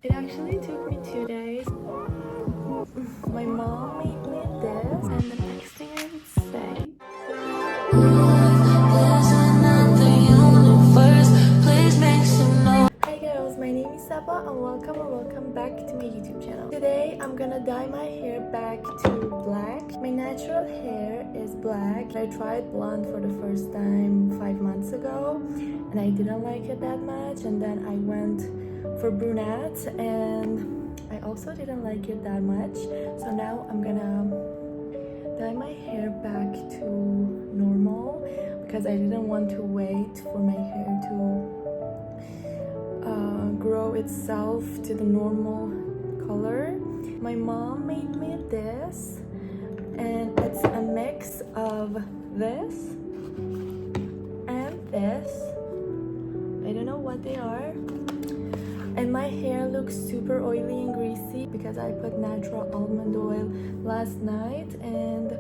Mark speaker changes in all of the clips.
Speaker 1: It actually took me 2 days. My mom made me this, and the next thing I would say. Hey girls, my name is Saba and welcome back to my YouTube channel. Today I'm gonna dye my hair back to black. My natural hair is black. I tried blonde for the first time 5 months ago and I didn't like it that much, and then I went for brunette and I also didn't like it that much. So now I'm gonna dye my hair back to normal because I didn't want to wait for my hair to grow itself to the normal color. My mom made me this, and it's a mix of this and this. I don't know what they are. And my hair looks super oily and greasy because I put natural almond oil last night and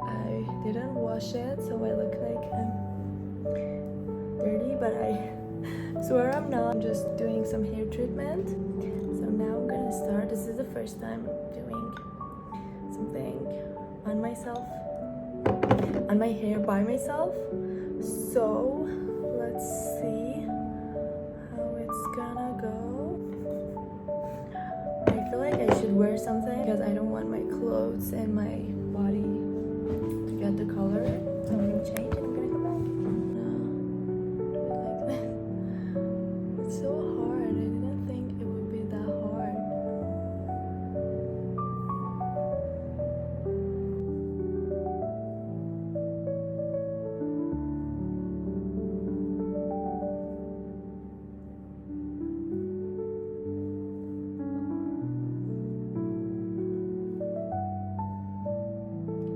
Speaker 1: I didn't wash it, so I look like I'm dirty, but I swear I'm not. I'm just doing some hair treatment. So now I'm gonna start. This is the first time doing something on myself, on my hair by myself. So let's see how it's gonna go. I feel like I should wear something because I don't want my clothes and my body to get the color. So I'm gonna change and I'm gonna come back. Like this. It's so hard. I didn't think it would be that hard.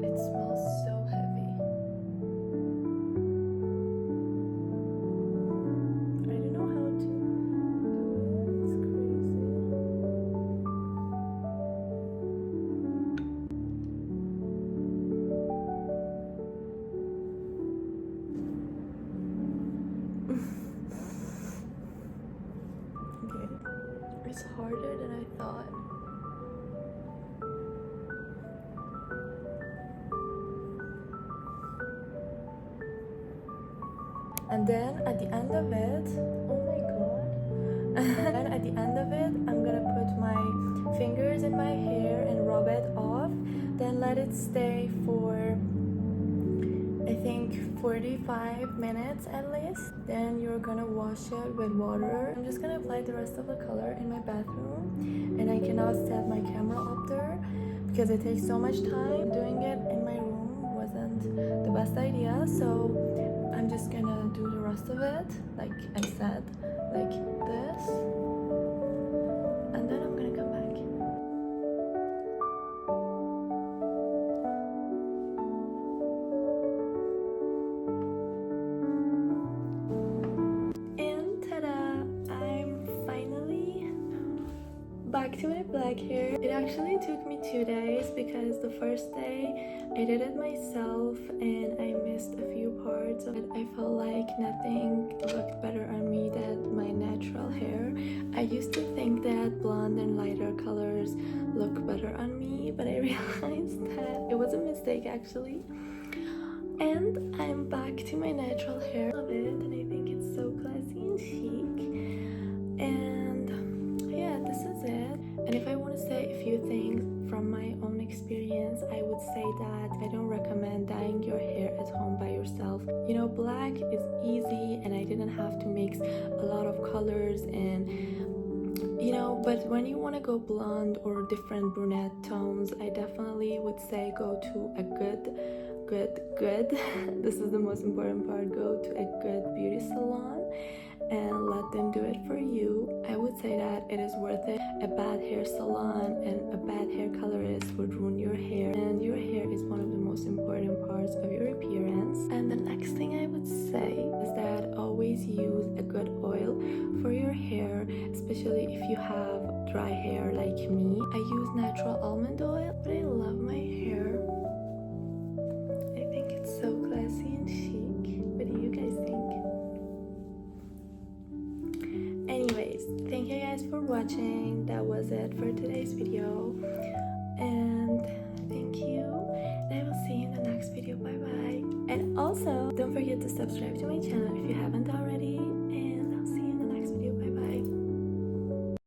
Speaker 1: It smells so heavy. I don't know how to do it. It's crazy. Okay. It's harder than I thought. And then at the end of it, oh my god. And then at the end of it, I'm gonna put my fingers in my hair and rub it off. Then let it stay for, I think, 45 minutes at least. Then you're gonna wash it with water. I'm just gonna apply the rest of the color in my bathroom. And I cannot set my camera up there because it takes so much time. Doing it in my room wasn't the best idea. So I'm just gonna do the rest of it, like I said, like this. And then I'm gonna come back. And ta-da! I'm finally back to my black hair. It actually took me 2 days because the first day I did it myself and I missed a few parts of it. I felt like nothing looked better on me than my natural hair. I used to think that blonde and lighter colors look better on me, but I realized that it was a mistake actually. And I'm back to my natural hair. I love it, and I think it's so classy and chic. And yeah, this is it. And if I want to say a few things from my own experience, I would say that I don't recommend dyeing your hair at home by yourself. You know, black is easy and I didn't have to mix a lot of colors, and you know, but when you want to go blonde or different brunette tones, I definitely would say go to a good this is the most important part, go to a good beauty salon and let them do it for you. I would say that it is worth it. A bad hair salon and a bad hair colorist would ruin your hair, and your hair is one of the most important parts of your appearance. And the next thing I would say is that always use a good oil for your hair, especially if you have dry hair like me. I use natural almond oil, but I love my hair. I think it's so classy and chic. What do you guys think? Anyways, thank you guys for watching. watching. That was it for today's video, and thank you, and I will see you in the next video. Bye bye. And also don't forget to subscribe to my channel if you haven't already.